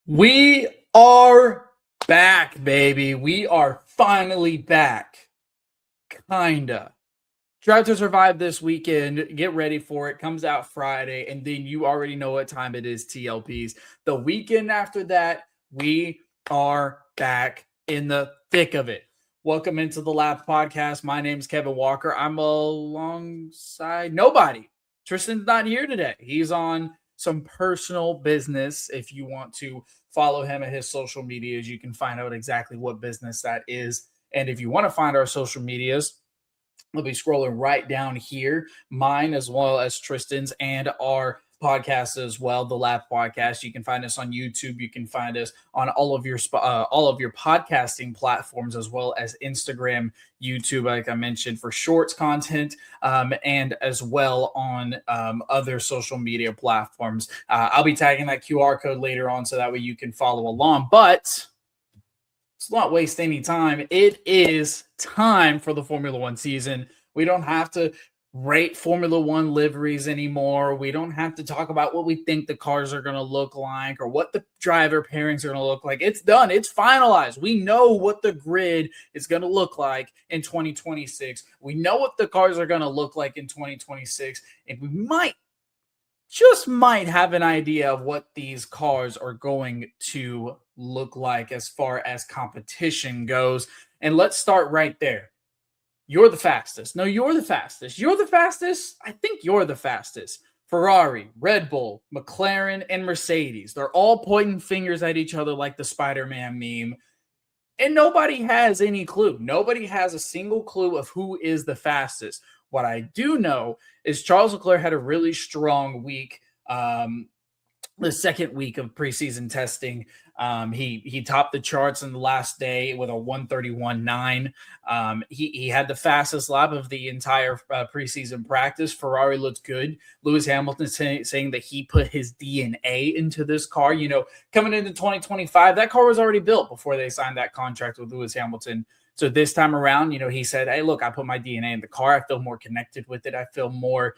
We are back, baby. We are finally back. Kinda. Drive to Survive this weekend. Get ready for it. Comes out Friday, and then you already know what time it is, TLPs. The weekend after that, we are back in the thick of it. Welcome into the Lab Podcast. My name is Kevin Walker. I'm alongside nobody. Tristan's not here today. He's on some personal business. If you want to follow him at his social medias, you can find out exactly what business that is. And if you want to find our social medias, I'll be scrolling right down here, mine as well as Tristan's and our podcast as well, the Lab Podcast. You can find us on YouTube. You can find us on all of your podcasting platforms as well as Instagram, YouTube, like I mentioned, for shorts content, and as well on other social media platforms. I'll be tagging that QR code later on so that way you can follow along. But let's not waste any time. It is time for the Formula One season. We don't have to rate Formula One liveries anymore. We don't have to talk about what we think the cars are going to look like or what the driver pairings are going to look like. It's done. It's finalized. We know what the grid is going to look like in 2026. We know what the cars are going to look like in 2026. And we might have an idea of what these cars are going to look like as far as competition goes. And let's start right there. You're the fastest. No, you're the fastest. You're the fastest. I think you're the fastest. Ferrari, Red Bull, McLaren, and Mercedes. They're all pointing fingers at each other like the Spider-Man meme. And nobody has any clue. Nobody has a single clue of who is the fastest. What I do know is Charles Leclerc had a really strong week. The second week of preseason testing, he topped the charts in the last day with a 131.9. He had the fastest lap of the entire preseason practice. Ferrari looked good. Lewis Hamilton saying that he put his DNA into this car. You know, coming into 2025, that car was already built before they signed that contract with Lewis Hamilton. So this time around, you know, he said, hey, look, I put my DNA in the car. I feel more connected with it. I feel more,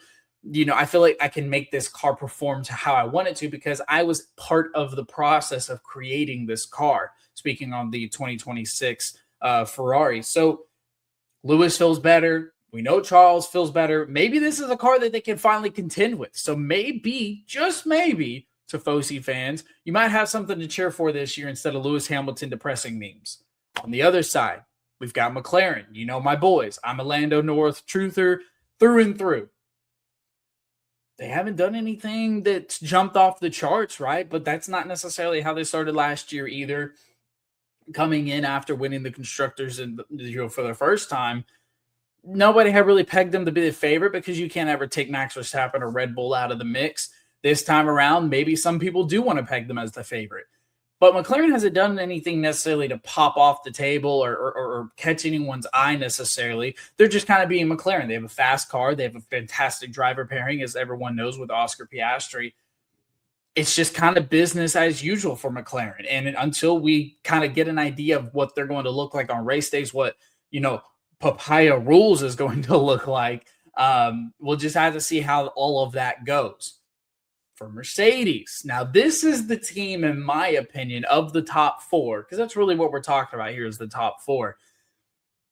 I feel like I can make this car perform to how I want it to because I was part of the process of creating this car, speaking on the 2026 Ferrari. So Lewis feels better. We know Charles feels better. Maybe this is a car that they can finally contend with. So maybe, just maybe, Tifosi fans, you might have something to cheer for this year instead of Lewis Hamilton depressing memes. On the other side, we've got McLaren. You know my boys. I'm a Lando North truther through and through. They haven't done anything that's jumped off the charts, right? But that's not necessarily how they started last year either. Coming in after winning the constructors and for the first time, nobody had really pegged them to be the favorite because you can't ever take Max Verstappen or Red Bull out of the mix. This time around, maybe some people do want to peg them as the favorite. But McLaren hasn't done anything necessarily to pop off the table or catch anyone's eye necessarily. They're just kind of being McLaren. They have a fast car. They have a fantastic driver pairing, as everyone knows, with Oscar Piastri. It's just kind of business as usual for McLaren. And until we kind of get an idea of what they're going to look like on race days, what, Papaya Rules is going to look like, we'll just have to see how all of that goes. For Mercedes. Now, this is the team, in my opinion, of the top four, because that's really what we're talking about here is the top four.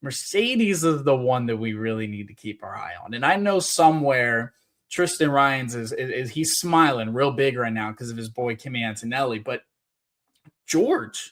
Mercedes is the one that we really need to keep our eye on. And I know somewhere Tristan Ryans is he's smiling real big right now because of his boy Kimi Antonelli, but George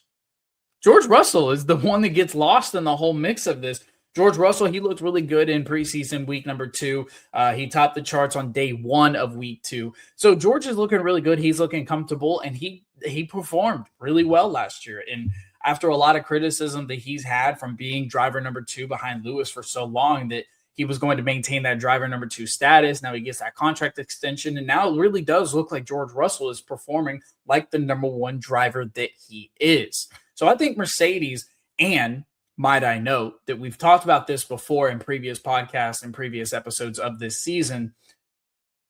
Russell is the one that gets lost in the whole mix of this. George Russell, he looked really good in preseason week number 2. He topped the charts on day 1 of week 2. So George is looking really good. He's looking comfortable, and he performed really well last year. And after a lot of criticism that he's had from being driver number 2 behind Lewis for so long that he was going to maintain that driver number 2 status. Now he gets that contract extension, and now it really does look like George Russell is performing like the number 1 driver that he is. So I think Mercedes, and might I note that we've talked about this before in previous podcasts and previous episodes of this season,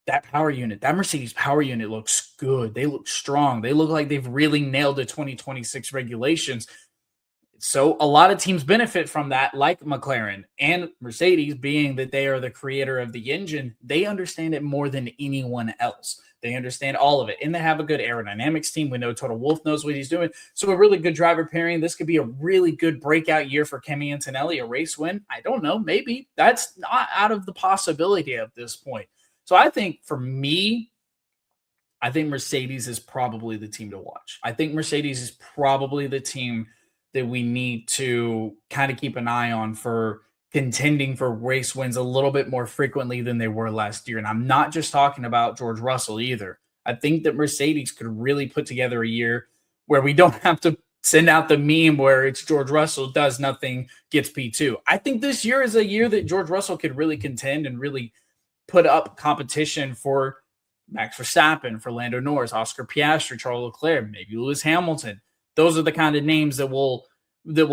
that power unit, that Mercedes power unit looks good. They look strong. They look like they've really nailed the 2026 regulations. So a lot of teams benefit from that, like McLaren and Mercedes, being that they are the creator of the engine. They understand it more than anyone else. They understand all of it, and they have a good aerodynamics team. We know Toto Wolff knows what he's doing. So a really good driver pairing. This could be a really good breakout year for Kimi Antonelli, a race win. I don't know. Maybe that's not out of the possibility at this point. So I think for me, I think Mercedes is probably the team to watch. I think Mercedes is probably the team that we need to kind of keep an eye on for contending for race wins a little bit more frequently than they were last year. And I'm not just talking about George Russell either. I think that Mercedes could really put together a year where we don't have to send out the meme where it's George Russell does nothing, gets P2. I think this year is a year that George Russell could really contend and really put up competition for Max Verstappen, for Lando Norris, Oscar Piastri, Charles Leclerc, maybe Lewis Hamilton. Those are the kind of names that will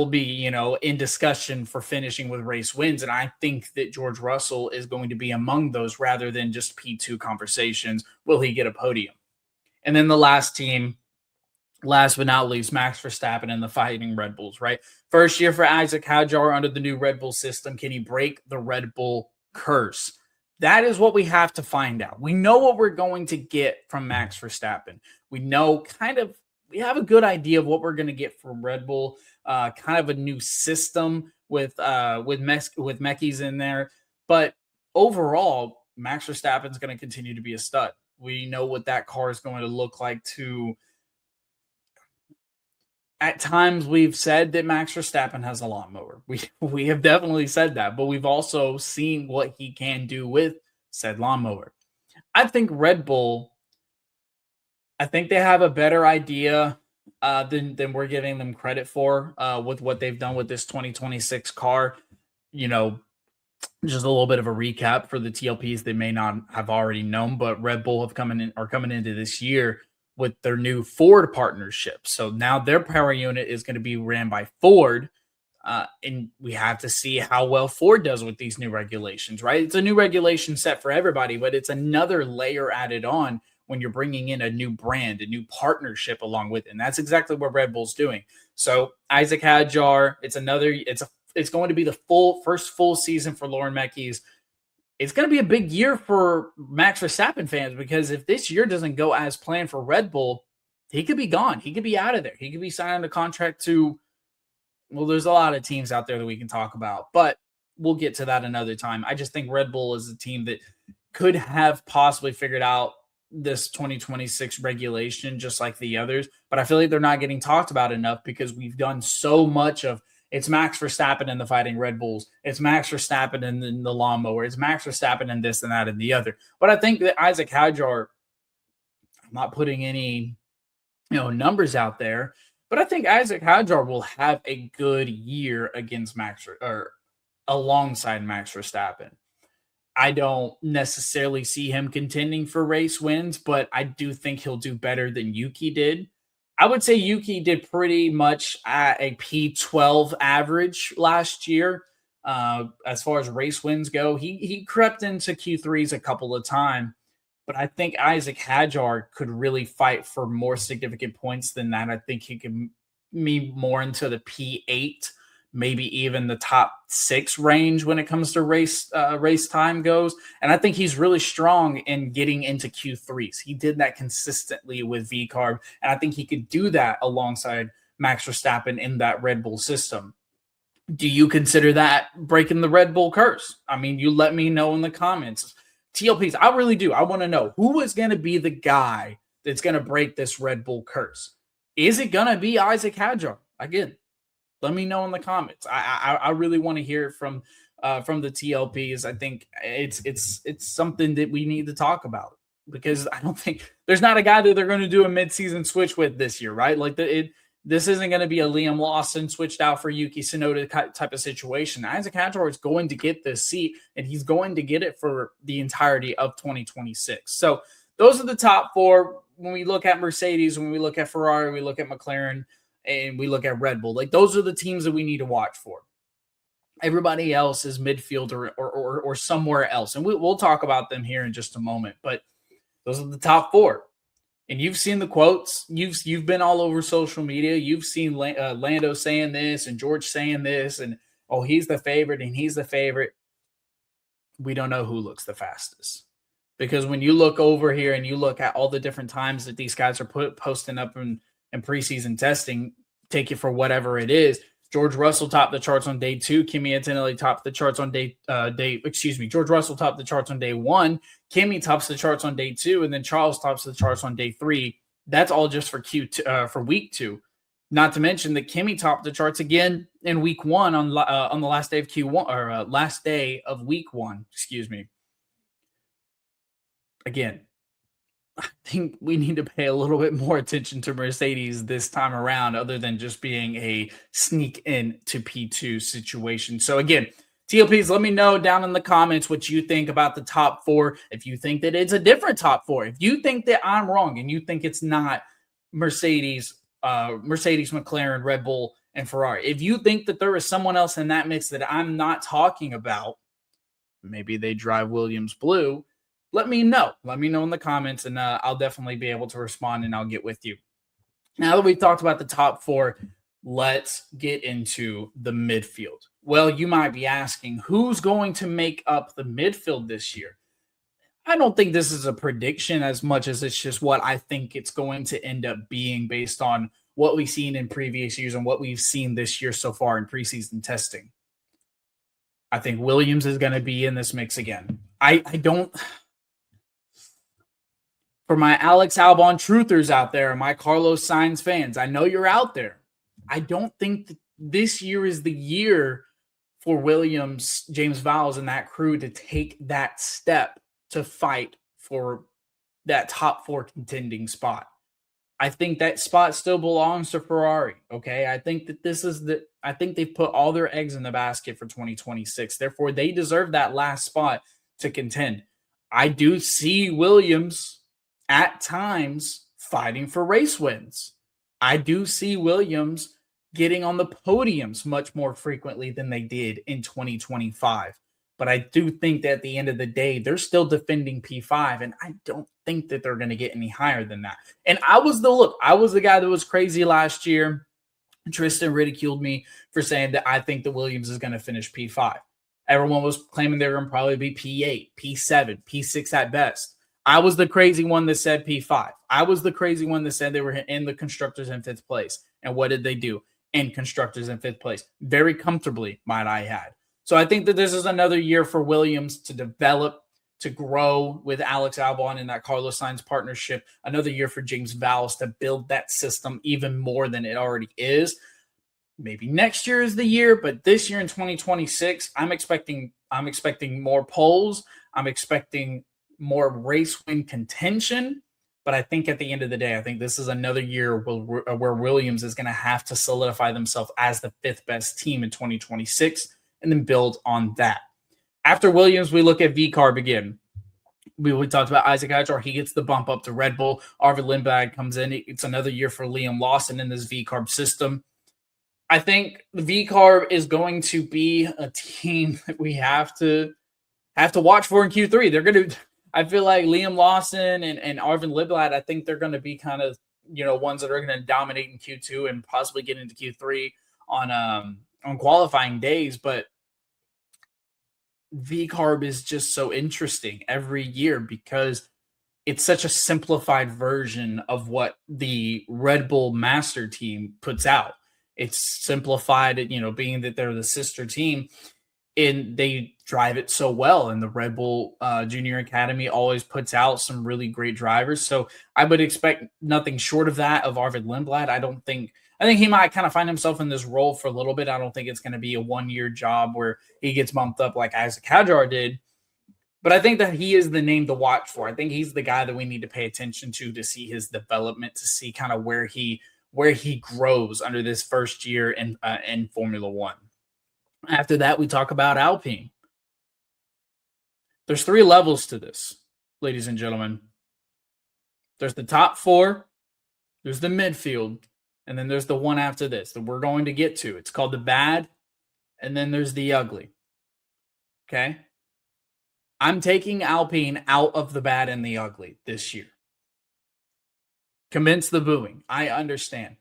be, in discussion for finishing with race wins. And I think that George Russell is going to be among those rather than just P2 conversations. Will he get a podium? And then the last team, last but not least, Max Verstappen and the Fighting Red Bulls, right? First year for Isaac Hadjar under the new Red Bull system. Can he break the Red Bull curse? That is what we have to find out. We know what we're going to get from Max Verstappen. We know we have a good idea of what we're going to get from Red Bull. Kind of a new system with Mekis in there. But overall, Max Verstappen is going to continue to be a stud. We know what that car is going to look like too. At times, we've said that Max Verstappen has a lawnmower. We have definitely said that, but we've also seen what he can do with said lawnmower. I think Red Bull, I think they have a better idea than we're giving them credit for with what they've done with this 2026 car. Just a little bit of a recap for the TLPs they may not have already known, but Red Bull are coming into this year with their new Ford partnership. So now their power unit is going to be ran by Ford. And we have to see how well Ford does with these new regulations, right? It's a new regulation set for everybody, but it's another layer added on when you're bringing in a new brand, a new partnership along with it. And that's exactly what Red Bull's doing. So Isaac Hadjar, it's going to be the first full season for Lauren Mekis. It's going to be a big year for Max Verstappen fans because if this year doesn't go as planned for Red Bull, he could be gone. He could be out of there. He could be signing a contract to, well, there's a lot of teams out there that we can talk about, but we'll get to that another time. I just think Red Bull is a team that could have possibly figured out this 2026 regulation just like the others, but I feel like they're not getting talked about enough because we've done so much of it's Max Verstappen and the Fighting Red Bulls. It's Max Verstappen and the lawnmower. It's Max Verstappen and this and that and the other. But I think that Isaac Hadjar, I'm not putting any, numbers out there, but I think Isaac Hadjar will have a good year against alongside Max Verstappen. I don't necessarily see him contending for race wins, but I do think he'll do better than Yuki did. I would say Yuki did pretty much at a P12 average last year. As far as race wins go, he crept into Q3s a couple of times, but I think Isaac Hadjar could really fight for more significant points than that. I think he could be more into the P8, maybe even the top 6 range when it comes to race time goes. And I think he's really strong in getting into Q3s. He did that consistently with VCARB, and I think he could do that alongside Max Verstappen in that Red Bull system. Do you consider that breaking the Red Bull curse? I mean, you let me know in the comments. TLPs, I really do. I want to know who is going to be the guy that's going to break this Red Bull curse. Is it going to be Isaac Hadjar? Again, let me know in the comments. I really want to hear it from the TLPs. I think it's something that we need to talk about because I don't think there's not a guy that they're going to do a midseason switch with this year, right? Like this isn't going to be a Liam Lawson switched out for Yuki Tsunoda type of situation. Isaac Hadjar is going to get this seat, and he's going to get it for the entirety of 2026. So those are the top 4. When we look at Mercedes, when we look at Ferrari, we look at McLaren, and we look at Red Bull. Like those are the teams that we need to watch for. Everybody else is midfield or somewhere else. And we'll talk about them here in just a moment. But those are the top 4. And you've seen the quotes. You've been all over social media. You've seen Lando saying this and George saying this, and oh, he's the favorite and he's the favorite. We don't know who looks the fastest, because when you look over here and you look at all the different times that these guys are posting up in preseason testing, take it for whatever it is. George Russell topped the charts on day 2. Kimi Antonelli topped the charts on George Russell topped the charts on day 1. Kimi tops the charts on day 2, and then Charles tops the charts on day 3. That's all just for for week 2. Not to mention that Kimi topped the charts again in week 1 on the last day of Q1 or last day of week 1. Excuse me. Again, I think we need to pay a little bit more attention to Mercedes this time around, other than just being a sneak in to P2 situation. So again, TLPs, let me know down in the comments what you think about the top 4. If you think that it's a different top 4, if you think that I'm wrong and you think it's not Mercedes, McLaren, Red Bull, and Ferrari, if you think that there is someone else in that mix that I'm not talking about, maybe they drive Williams blue, let me know. Let me know in the comments, and I'll definitely be able to respond, and I'll get with you. Now that we've talked about the top 4, let's get into the midfield. Well, you might be asking, who's going to make up the midfield this year? I don't think this is a prediction as much as it's just what I think it's going to end up being based on what we've seen in previous years and what we've seen this year so far in preseason testing. I think Williams is going to be in this mix again. I don't... For my Alex Albon truthers out there, my Carlos Sainz fans, I know you're out there. I don't think that this year is the year for Williams, James Vowles, and that crew to take that step to fight for that top 4 contending spot. I think that spot still belongs to Ferrari. Okay. I think that I think they've put all their eggs in the basket for 2026. Therefore, they deserve that last spot to contend. I do see Williams at times fighting for race wins. I do see Williams getting on the podiums much more frequently than they did in 2025. But I do think that at the end of the day, they're still defending P5, and I don't think that they're going to get any higher than that. And I was the guy that was crazy last year. Tristan ridiculed me for saying that I think that Williams is going to finish P5. Everyone was claiming they were going to probably be P8, P7, P6 at best. I was the crazy one that said P5. I was the crazy one that said they were in the constructors in 5th place. And what did they do? In constructors in 5th place. Very comfortably, might I add. So I think that this is another year for Williams to develop, to grow with Alex Albon and that Carlos Sainz partnership. Another year for James Vowles to build that system even more than it already is. Maybe next year is the year, but this year in 2026, I'm expecting more poles. I'm expecting more race win contention. But I think at the end of the day, I think this is another year where Williams is going to have to solidify themselves as the 5th best team in 2026 and then build on that. After Williams, we look at VCarb again. We talked about Isaac Hadjar. He gets the bump up to Red Bull. Arvid Lindbergh comes in. It's another year for Liam Lawson in this VCarb system. I think the VCarb is going to be a team that we have to watch for in Q3. They're going to... I feel like Liam Lawson and Arvid Lindblad, I think they're going to be kind of, ones that are going to dominate in Q2 and possibly get into Q3 on qualifying days. But VCarb is just so interesting every year because it's such a simplified version of what the Red Bull Master team puts out. It's simplified, being that they're the sister team. And they drive it so well. And the Red Bull Junior Academy always puts out some really great drivers. So I would expect nothing short of that of Arvid Lindblad. I think he might kind of find himself in this role for a little bit. I don't think it's going to be a 1-year job where he gets bumped up like Isaac Hadjar did. But I think that he is the name to watch for. I think he's the guy that we need to pay attention to see his development, to see kind of where he grows under this first year in Formula One. After that, we talk about Alpine. There's 3 levels to this, ladies and gentlemen. There's the top 4, there's the midfield, and then there's the one after this that we're going to get to. It's called the bad, and then there's the ugly. Okay? I'm taking Alpine out of the bad and the ugly this year. Commence the booing. I understand.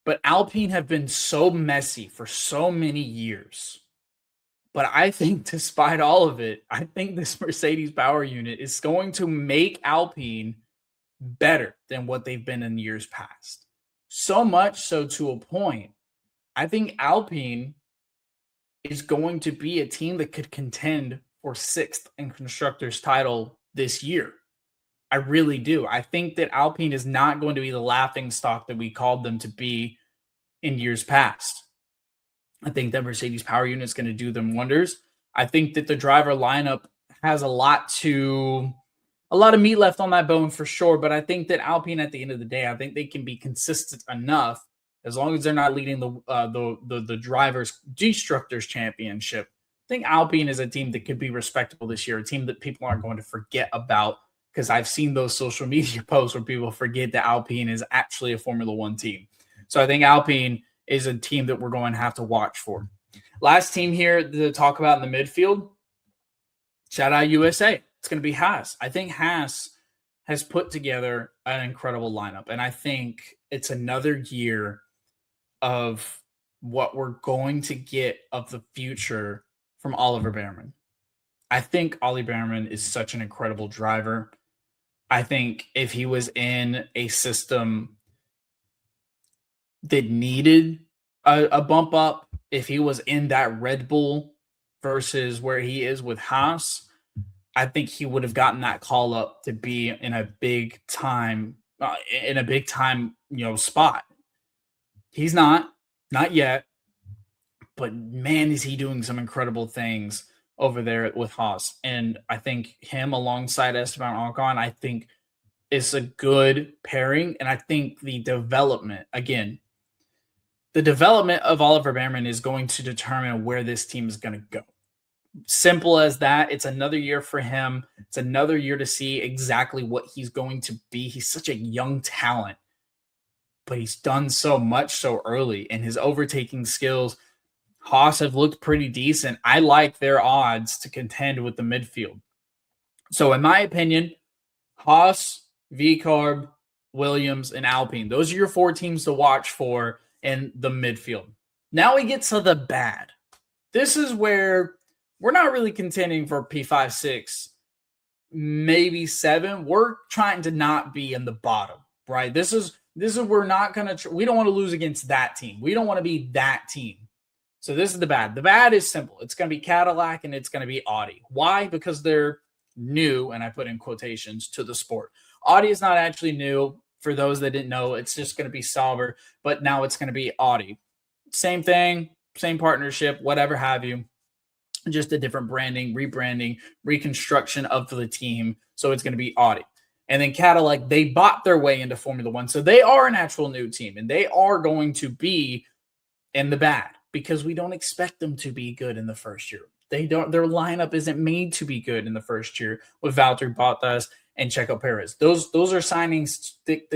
But Alpine have been so messy for so many years. But I think despite all of it, I think this Mercedes power unit is going to make Alpine better than what they've been in years past. So much so to a point, I think Alpine is going to be a team that could contend for sixth in constructors title this year. I really do. I think that Alpine is not going to be the laughing stock that we called them to be in years past. I think that Mercedes power unit is going to do them wonders. I think that the driver lineup has a lot of meat left on that bone for sure. But I think that Alpine, at the end of the day, I think they can be consistent enough as long as they're not leading the drivers' Destructors Championship. I think Alpine is a team that could be respectable this year, a team that people aren't going to forget about, because I've seen those social media posts where people forget that Alpine is actually a Formula One team. So I think Alpine is a team that we're going to have to watch for. Last team here to talk about in the midfield, shout out USA. It's going to be Haas. I think Haas has put together an incredible lineup, and I think it's another year of what we're going to get of the future from Oliver Behrman. I think Ollie Behrman is such an incredible driver. I think if he was in a system that needed a bump up, if he was in that Red Bull versus where he is with Haas, I think he would have gotten that call up to be in a big time spot. He's not yet, but man, is he doing some incredible things over there with Haas. And I think him alongside Esteban Ocon, I think is a good pairing. And I think the development of Oliver Behrman is going to determine where this team is going to go. Simple as that. It's another year for him. It's another year to see exactly what he's going to be. He's such a young talent, but he's done so much so early, and his overtaking skills, Haas have looked pretty decent. I like their odds to contend with the midfield. So in my opinion, Haas, VCarb, Williams, and Alpine. Those are your four teams to watch for in the midfield. Now we get to the bad. This is where we're not really contending for P5, 6, maybe 7. We're trying to not be in the bottom, right? This is we're not going to we don't want to lose against that team. We don't want to be that team. So this is the bad. The bad is simple. It's going to be Cadillac and it's going to be Audi. Why? Because they're new, and I put in quotations, to the sport. Audi is not actually new. For those that didn't know, it's just going to be Sauber, but now it's going to be Audi. Same thing, same partnership, whatever have you. Just a different branding, rebranding, reconstruction of the team. So it's going to be Audi. And then Cadillac, they bought their way into Formula One. So they are an actual new team, and they are going to be in the bad because we don't expect them to be good in the first year. Their lineup isn't made to be good in the first year with Valtteri Bottas and Checo Perez. Those are signings that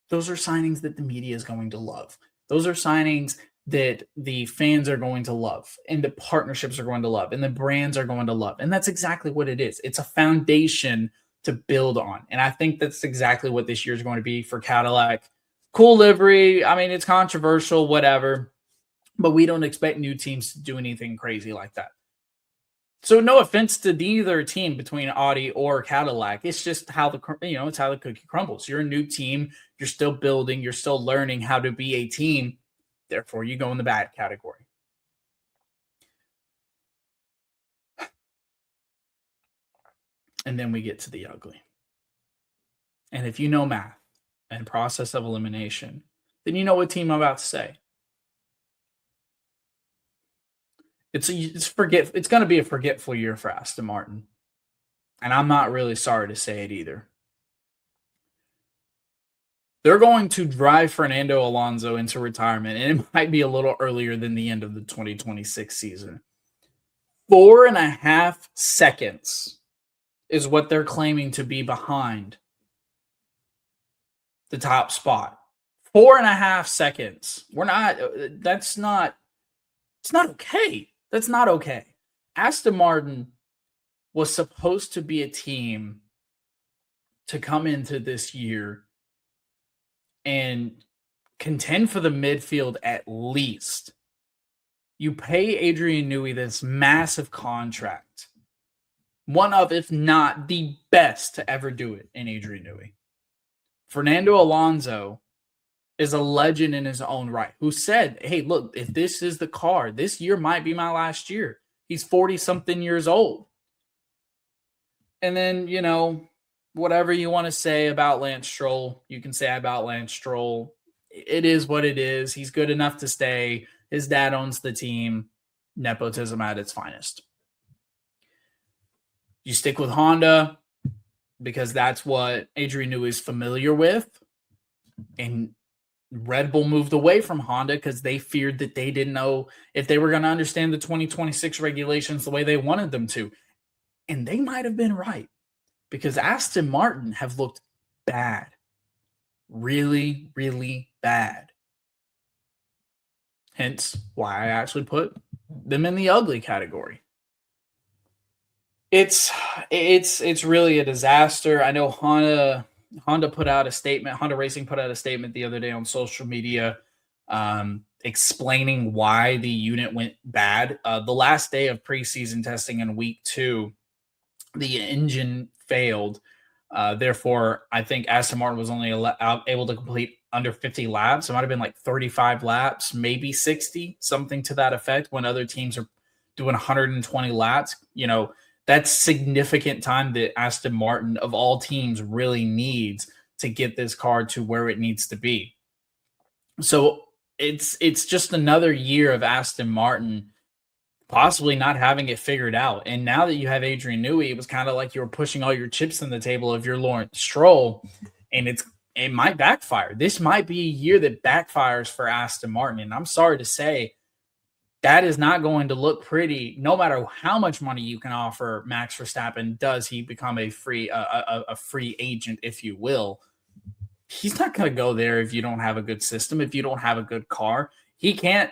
the media is going to love. Those are signings that the fans are going to love, and the partnerships are going to love, and the brands are going to love. And that's exactly what it is. It's a foundation to build on. And I think that's exactly what this year is going to be for Cadillac. Cool livery. I mean, it's controversial, whatever, but we don't expect new teams to do anything crazy like that. So no offense to either team between Audi or Cadillac. It's just how it's how the cookie crumbles. You're a new team. You're still building. You're still learning how to be a team. Therefore, you go in the bad category. And then we get to the ugly. And if you know math and process of elimination, then you know what team I'm about to say. It's going to be a forgetful year for Aston Martin. And I'm not really sorry to say it either. They're going to drive Fernando Alonso into retirement, and it might be a little earlier than the end of the 2026 season. 4.5 seconds is what they're claiming to be behind the top spot. 4.5 seconds. It's not okay. That's not okay. Aston Martin was supposed to be a team to come into this year and contend for the midfield at least. You pay Adrian Newey this massive contract. One of, if not the best to ever do it in Adrian Newey. Fernando Alonso is a legend in his own right, who said, hey, look, if this is the car, this year might be my last year. He's 40-something years old. And then, whatever you want to say about Lance Stroll, you can say about Lance Stroll. It is what it is. He's good enough to stay. His dad owns the team. Nepotism at its finest. You stick with Honda because that's what Adrian Newey is familiar with. And Red Bull moved away from Honda because they feared that they didn't know if they were going to understand the 2026 regulations the way they wanted them to. And they might have been right because Aston Martin have looked bad. Really, really bad. Hence why I actually put them in the ugly category. It's really a disaster. I know Honda put out a statement. Honda Racing put out a statement the other day on social media explaining why the unit went bad. The last day of preseason testing in week 2, the engine failed. Therefore, I think Aston Martin was only able to complete under 50 laps. It might have been like 35 laps, maybe 60, something to that effect, when other teams are doing 120 laps. That's significant time that Aston Martin, of all teams, really needs to get this car to where it needs to be. So it's just another year of Aston Martin possibly not having it figured out. And now that you have Adrian Newey, it was kind of like you were pushing all your chips on the table if you're Lawrence Stroll, and it might backfire. This might be a year that backfires for Aston Martin. And I'm sorry to say, that is not going to look pretty, no matter how much money you can offer Max Verstappen. Does he become a free agent, if you will? He's not going to go there if you don't have a good system, if you don't have a good car. He can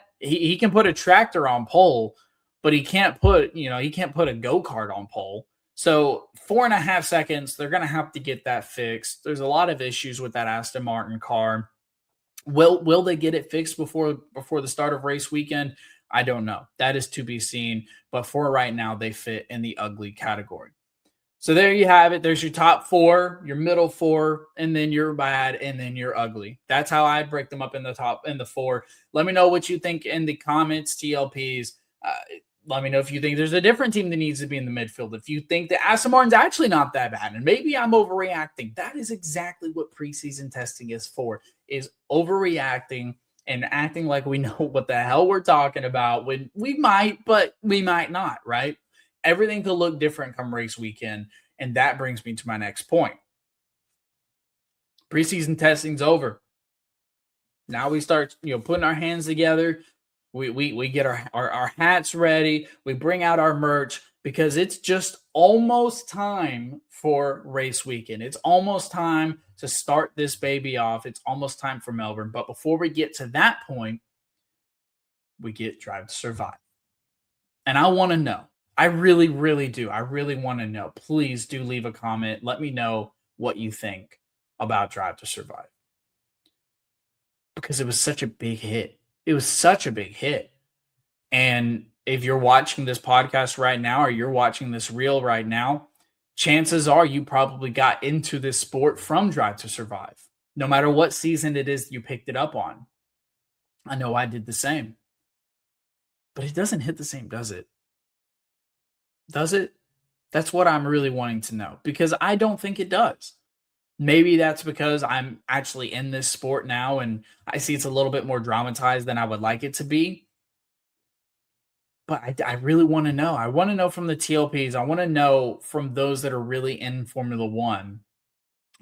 put a tractor on pole, but he can't put a go-kart on pole. So 4.5 seconds, they're going to have to get that fixed. There's a lot of issues with that Aston Martin car. Will they get it fixed before the start of race weekend? I don't know. That is to be seen. But for right now, they fit in the ugly category. So there you have it. There's your top 4, your middle 4, and then you're bad, and then you're ugly. That's how I break them up in the 4. Let me know what you think in the comments, TLPs. Let me know if you think there's a different team that needs to be in the midfield. If you think that Aston Martin's actually not that bad, and maybe I'm overreacting. That is exactly what preseason testing is for, is overreacting and acting like we know what the hell we're talking about when we might, but we might not, right? Everything could look different come race weekend, and that brings me to my next point. Preseason testing's over. Now we start, putting our hands together. We get our hats ready. We bring out our merch because it's just almost time for race weekend. It's almost time to start this baby off. It's almost time for Melbourne. But before we get to that point, we get Drive to Survive. And I want to know. I really, really do. I really want to know. Please do leave a comment. Let me know what you think about Drive to Survive. Because it was such a big hit. It was such a big hit. And if you're watching this podcast right now, or you're watching this reel right now, chances are you probably got into this sport from Drive to Survive, no matter what season it is you picked it up on. I know I did the same. But it doesn't hit the same, does it? Does it? That's what I'm really wanting to know, because I don't think it does. Maybe that's because I'm actually in this sport now and I see it's a little bit more dramatized than I would like it to be. But I really want to know. I want to know from the TLPs. I want to know from those that are really in Formula One.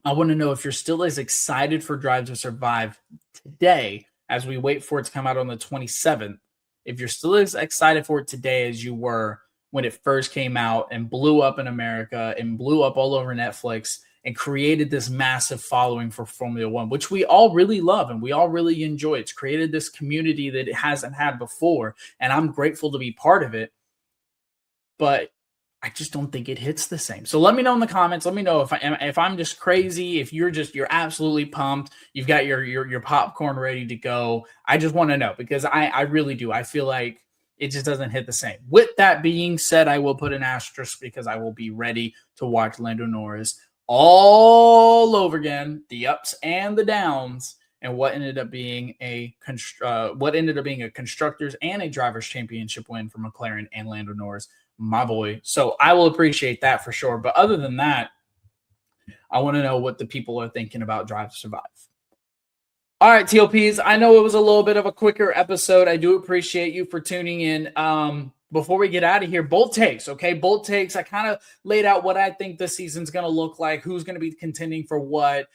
I want to know if you're still as excited for Drive to Survive today as we wait for it to come out on the 27th. If you're still as excited for it today as you were when it first came out and blew up in America and blew up all over Netflix and created this massive following for Formula One, which we all really love and we all really enjoy. It's created this community that it hasn't had before, and I'm grateful to be part of it. But I just don't think it hits the same. So let me know in the comments. Let me know if I'm just crazy, if you're absolutely pumped, you've got your popcorn ready to go. I just want to know, because I really do. I feel like it just doesn't hit the same. With that being said, I will put an asterisk because I will be ready to watch Lando Norris all over again, the ups and the downs, and what ended up being a constructors and a drivers championship win for McLaren and Lando Norris, my boy. So I will appreciate that for sure. But other than that, I want to know what the people are thinking about Drive to Survive. All right, TLPs, I know it was a little bit of a quicker episode. I do appreciate you for tuning in. Before we get out of here, bold takes, okay? Bold takes. I kind of laid out what I think this season's going to look like, who's going to be contending for what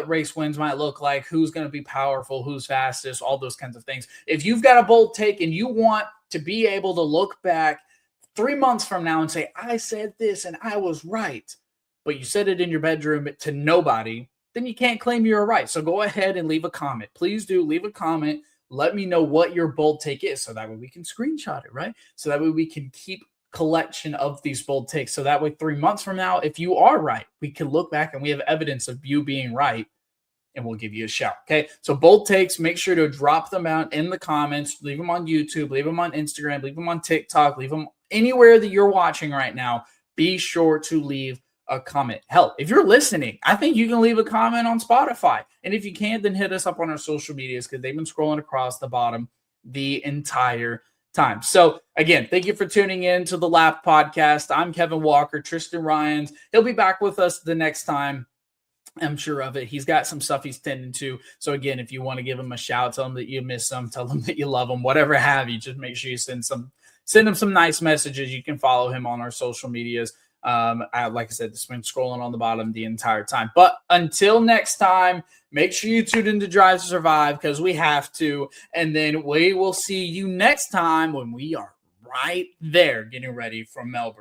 race wins might look like, who's going to be powerful, who's fastest, all those kinds of things. If you've got a bold take and you want to be able to look back 3 months from now and say, I said this and I was right, but you said it in your bedroom to nobody, then you can't claim you're right. So go ahead and leave a comment. Please do leave a comment. Let me know what your bold take is, so that way we can screenshot it, right? So that way we can keep collection of these bold takes. So that way 3 months from now, if you are right, we can look back and we have evidence of you being right, and we'll give you a shout. Okay. So bold takes, make sure to drop them out in the comments, leave them on YouTube, leave them on Instagram, leave them on TikTok, leave them anywhere that you're watching right now. Be sure to leave a comment. Hell, if you're listening, I think you can leave a comment on Spotify. And if you can't, then hit us up on our social medias, because they've been scrolling across the bottom the entire time. So again, thank you for tuning in to the Lap Podcast. I'm Kevin Walker. Tristan Ryans, he'll be back with us the next time. I'm sure of it. He's got some stuff he's tending to. So again, if you want to give him a shout, tell him that you miss him, tell him that you love him, whatever have you, just make sure you send him some nice messages. You can follow him on our social medias. Like I said, it's been scrolling on the bottom the entire time. But until next time, make sure you tune into Drive to Survive, because we have to. And then we will see you next time when we are right there getting ready for Melbourne.